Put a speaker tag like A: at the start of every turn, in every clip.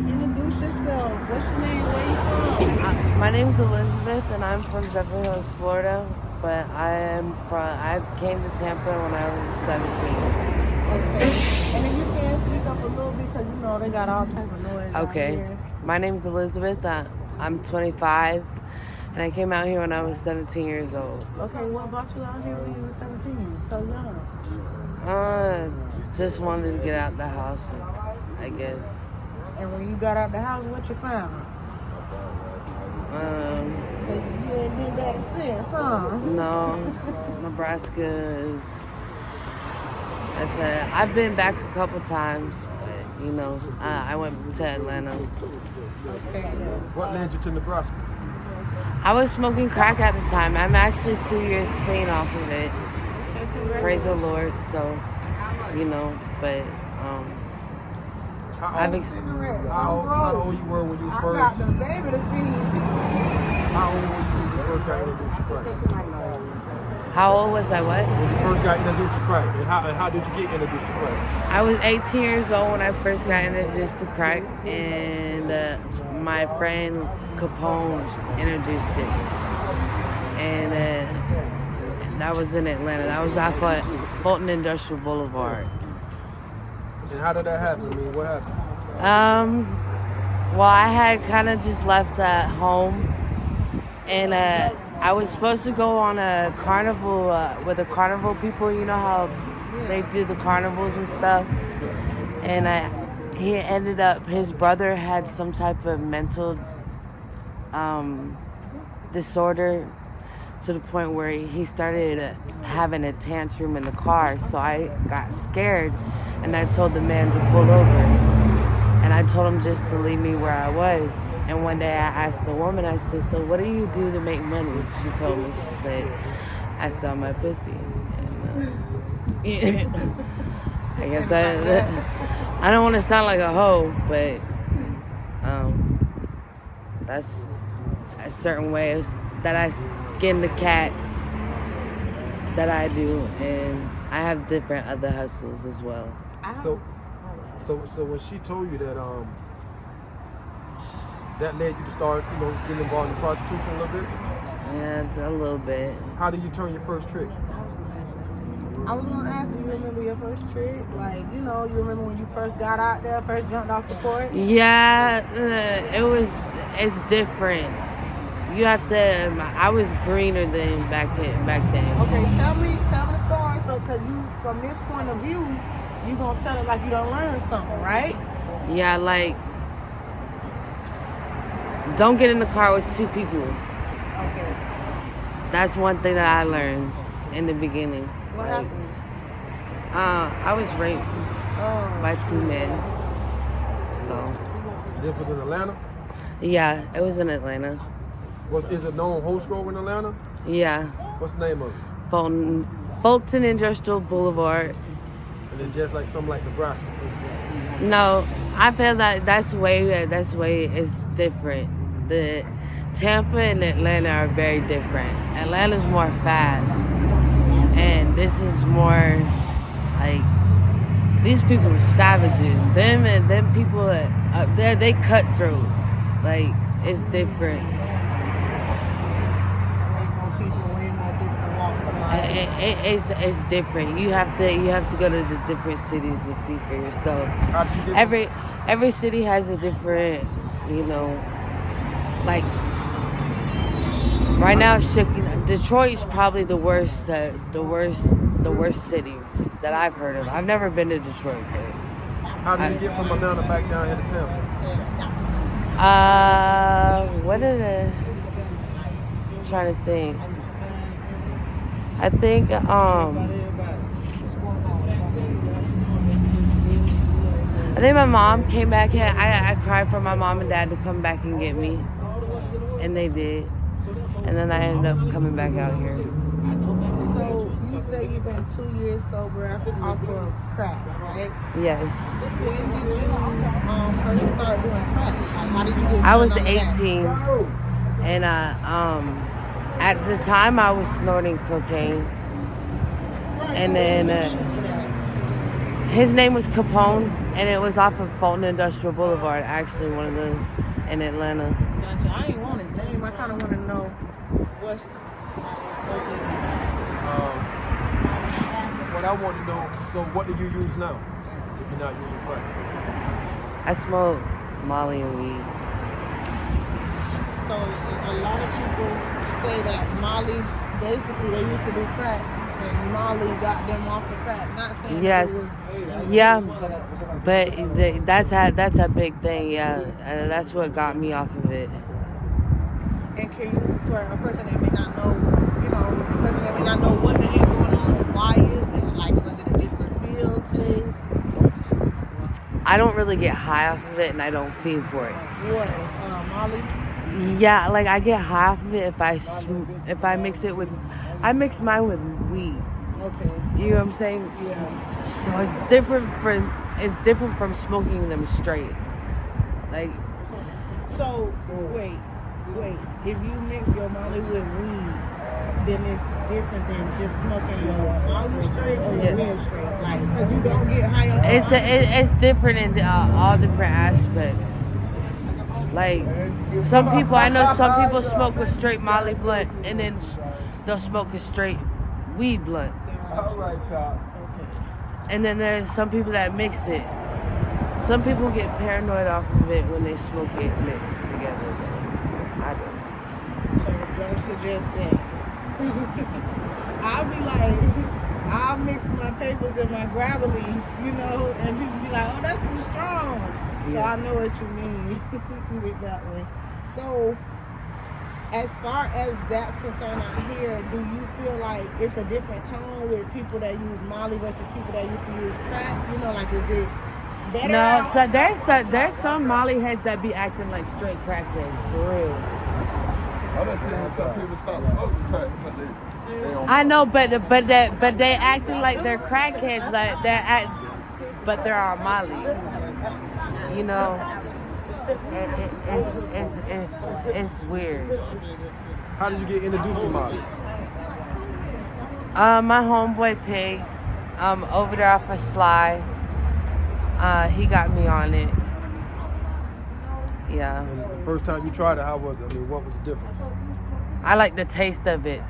A: Introduce yourself. What's your name? Where you from?
B: My name's Elizabeth, and I'm from Zephyrhills, Hills, Florida. But I came to Tampa when I was 17.
A: Okay. And if you can speak up a little bit, because you know they got all type of noise out here.
B: My name's Elizabeth. I'm 25, and I came out here when I was 17 years old.
A: Okay, what brought you out here when you were 17? So young.
B: Just wanted to get out the house, I guess.
A: And when you got out the house, what you found? Because you ain't been back since, huh?
B: No, Nebraska is. I said I've been back a couple times, but you know, I went to Atlanta.
A: Okay.
C: What led you to Nebraska?
B: I was smoking crack at the time. I'm actually 2 years clean off of it.
A: Okay,
B: praise the Lord. So, you know, but
C: How old you were when you first?
A: I got the baby to feed.
C: How old were you when you first got introduced to crack?
B: How old was I? What?
C: When you first got introduced to crack, and how did you get introduced to crack?
B: I was 18 years old when I first got introduced to crack, and my friend Capone introduced it, and that was in Atlanta. That was off at Fulton Industrial Boulevard.
C: And how did that happen? I mean, what happened?
B: Well, I had kind of just left home, and I was supposed to go on a carnival with the carnival people. You know how they do the carnivals and stuff. And he ended up, his brother had some type of mental disorder to the point where he started having a tantrum in the car. So I got scared, and I told the man to pull over. And I told him just to leave me where I was. And one day I asked the woman, I said, so what do you do to make money? She told me, she said, I sell my pussy. And, I guess I don't want to sound like a hoe, but that's a certain way that I skin the cat that I do. And I have different other hustles as well.
C: So when she told you that that led you to start, you know, getting involved in prostitution a little bit?
B: Yeah, a little bit.
C: How did you turn your first trick?
A: I was gonna ask, do you remember your first trick? Like, you know, you remember when you first got out there, first jumped off the porch?
B: Yeah, it's different. You have to, I was greener than back then.
A: Okay, tell me the story. So, cause you, from this point of view, you gonna tell it like you done learned something, right?
B: Yeah, like, don't get in the car with two people.
A: Okay.
B: That's one thing that I learned in the beginning.
A: What happened?
B: I was raped by two men. So.
C: This was in Atlanta?
B: Yeah, it was in Atlanta.
C: Is it known host grove in Atlanta?
B: Yeah.
C: What's the name of it?
B: Fulton Industrial Boulevard.
C: And it's just like something like Nebraska.
B: No, I feel that that's way it's different. The Tampa and Atlanta are very different. Atlanta's more fast, and this is more like, these people are savages. Them people up there, they cutthroat. Like, it's different. It's different. You have to go to the different cities to see for yourself. Every city has a different, you know, like right now Detroit's probably the worst city that I've heard of. I've never been to Detroit.
C: How did you get from Atlanta back down here to Tampa?
B: I'm trying to think. I think I think my mom came back here. I cried for my mom and dad to come back and get me, and they did. And then I ended up coming back out here.
A: So you say you've been 2 years sober off of crack, right?
B: Yes.
A: When did you first start doing crack? Like, how did you get
B: I was 18, And at the time I was snorting cocaine. And then his name was Capone, and it was off of Fulton Industrial Boulevard, actually one of them in Atlanta.
A: Gotcha. I ain't want his name. I kind of want to know what's.
C: What I want to know, so what do you use now if you're not using crack?
B: I smoke Molly and weed.
A: So a lot of people say that Molly, basically they used to do crack, and Molly got them off of crack. Not saying
B: Yes.
A: that it was.
B: Yeah, but that's a big thing. Yeah, that's what got me off of it.
A: And can you, for a person that may not know, a person that may not know what the hell going on, why is that? Like, was it a different feel, taste?
B: I don't really get high off of it, and I don't feed for it.
A: What, Molly?
B: Yeah, like I get high off of it if I mix it with, I mix mine with weed.
A: Okay.
B: You know what I'm saying?
A: Yeah.
B: So it's different from smoking them straight. Like.
A: So wait. If you mix your Molly with weed, then it's different than just smoking your Molly straight or your weed straight. Like, because you don't get high on.
B: It's different in all different aspects. Like some people, I know some people smoke a straight Molly blunt and then they'll smoke a straight weed blunt. And then there's some people that mix it. Some people get paranoid off of it when they smoke it mixed together. I don't.
A: So don't suggest that. I'll be like, I'll mix my papers and my gravel leaf, and people be like, oh, that's too strong. So I know what you mean with that one. So as far as that's concerned out here, do you feel like it's a different tone with people that use Molly versus people that used to use crack? Like, is it better?
B: No, so there's some Molly heads that be acting like straight crackheads, for real.
D: I'm not saying some people stop smoking crack, but they don't.
B: I know, but they acting like they're crackheads, like but they're on Molly. It's weird.
C: How did you get introduced to Molly?
B: My homeboy Pig, over there off of Sly, he got me on it. Yeah.
C: And the first time you tried it, how was it? I mean, what was the difference?
B: I like the taste of it,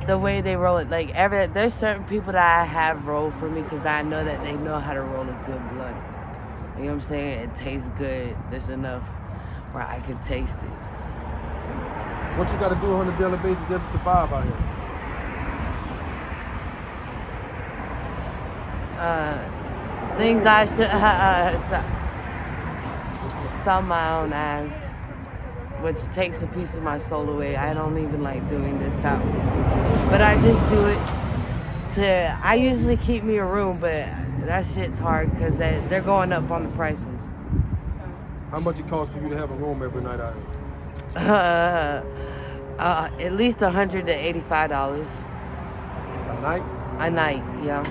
B: the way they roll it. Like there's certain people that I have roll for me because I know that they know how to roll a good blunt. You know what I'm saying? It tastes good. There's enough where I can taste it.
C: What you got to do on a daily basis just to survive out here?
B: Things I should sell my own ass, which takes a piece of my soul away. I don't even like doing this out, but I just do it I usually keep me a room, but that shit's hard because they're going up on the prices.
C: How much it costs for you to have a room every night out here?
B: At least $185
C: A night?
B: a night. Yeah.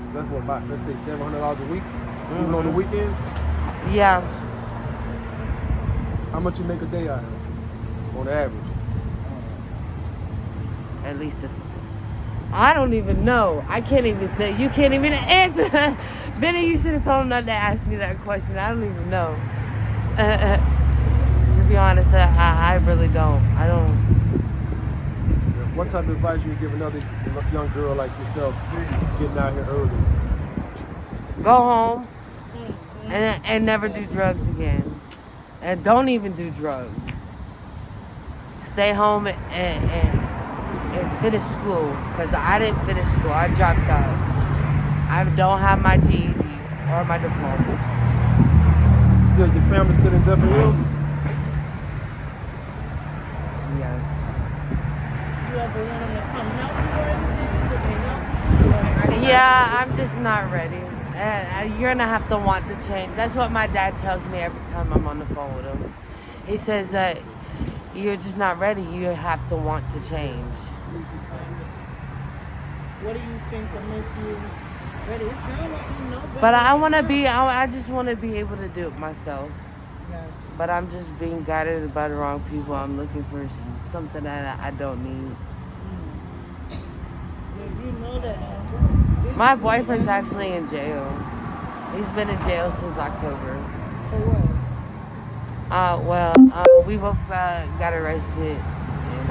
C: So that's what, about, let's say $700 a week, even on the weekends?
B: Yeah.
C: How much you make a day out here, on average?
B: At least I don't even know. I can't even say. You can't even answer. Benny, you should have told him not to ask me that question. I don't even know. To be honest, I really don't. I don't.
C: What type of advice you would give another young girl like yourself getting out here early?
B: Go home and never do drugs again. And don't even do drugs. Stay home and finish school, because I didn't finish school. I dropped out. I don't have my GED or my diploma.
C: Still, your family still in Temple Hills?
B: Yeah.
A: You ever want them to come help you or anything? Would they help you?
B: Yeah, I'm just not ready. You're gonna have to want to change. That's what my dad tells me every time I'm on the phone with him. He says that you're just not ready. You have to want to change.
A: What do you think will make you ready? It sounds like you know better.
B: But I just want to be able to do it myself. But I'm just being guided by the wrong people. I'm looking for something that I don't need.
A: You know that.
B: My boyfriend's actually in jail. He's been in jail since October.
A: For what?
B: We both got arrested. And,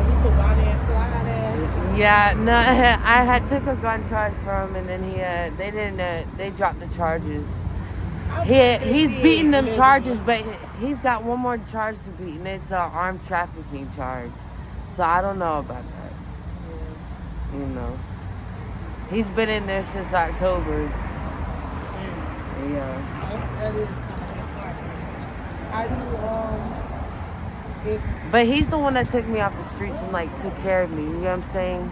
A: We put Bonnie and Clyde ass.
B: yeah, no, I had took a gun charge from him, and they dropped the charges. He's beating them charges, but he's got one more charge to beat, and it's an armed trafficking charge. So I don't know about that. You know, he's been in there since October. Yeah.
A: That is kind of disheartening.
B: But he's the one that took me off the streets and like took care of me. You know what I'm saying?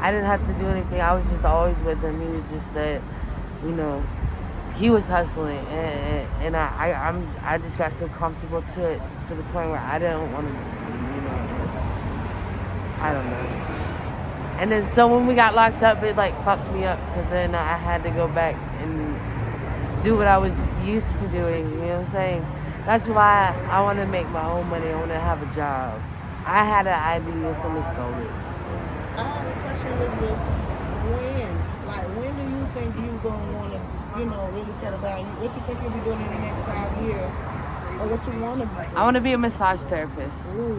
B: I didn't have to do anything. I was just always with him. He was just that, you know, he was hustling, and I just got so comfortable to it to the point where I didn't want to, you know, I don't know. And then so when we got locked up, it like fucked me up because then I had to go back and do what I was used to doing. You know what I'm saying? That's why I want to make my own money. I want to have a job. I had an ID and somebody stole it.
A: I have a question with when do you think you're going to want to, you know, really settle down? What you think you'll be doing in the next 5 years? Or what you want to be?
B: I want to be a massage therapist.
A: Ooh.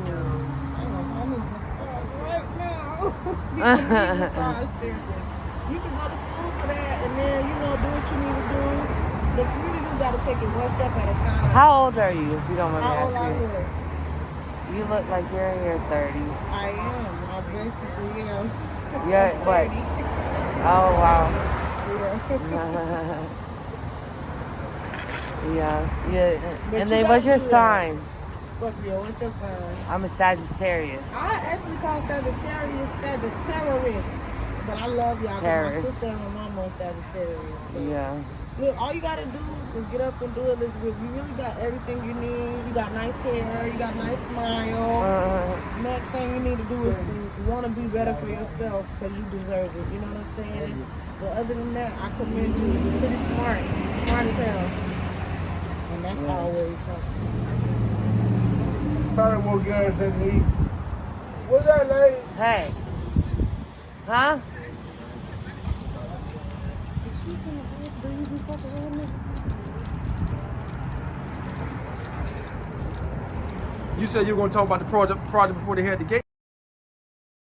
A: I'm in massage right now. You can be a massage therapist. You can go to school for that and then, you know, do what you need to do. But you really just got to take it one step at a time.
B: How old are you, if you don't mind me
A: How old I
B: asking?
A: look?
B: You look like you're in your 30s.
A: I am. I basically am.
B: Yeah,
A: I'm
B: what?
A: 30.
B: Oh, wow.
A: Yeah.
B: Yeah.
A: But
B: And
A: you
B: then
A: gotta
B: what's your
A: do that.
B: sign?
A: Scorpio, what's your sign?
B: I'm a Sagittarius.
A: I actually call Sagittarius Sagittarists, but I love y'all because my
B: Terrorists.
A: sister and my mama are Sagittarius. So.
B: Yeah.
A: Look, all you gotta do is get up and do it, Elizabeth. You really got everything you need. You got nice hair, you got nice smile. Next thing you need to do is want to be better for yourself because you deserve it. You know what I'm saying? But other than that, I commend you. You're pretty smart. You're smart as hell. And that's always helpful.
E: Probably more guys than me. What's that, lady?
B: Hey. Huh?
C: You said you were going to talk about the project before they had the gate.